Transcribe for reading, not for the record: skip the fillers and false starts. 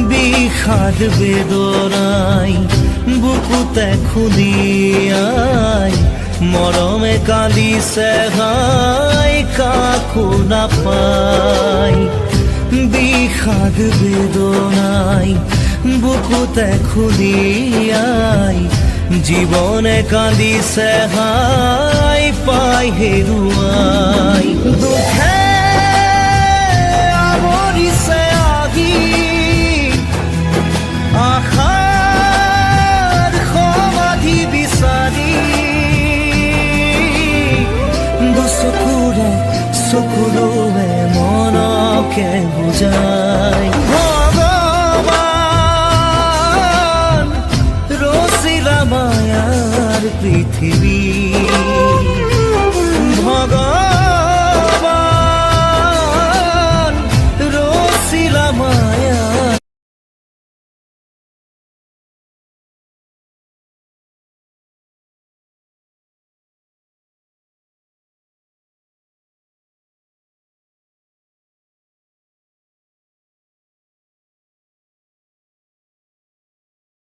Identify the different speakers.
Speaker 1: বিষাদ বেদনাই বুকুতে খুলিয়াই মৰমে কান্দিছে হাই কাকো নাপাই। বিষাদ বেদনাই বুকুতে খুলিয়াই জীবনে কান্দিছে হাই পাই হেৰুৱাই। দুখে আৱৰিছে আহি আশাৰ সমাধি বিচাৰি দুচকুৰে চকুৰে মনকে বুজাই। ভগৱান ৰচিলা মায়াৰ পৃথিৱী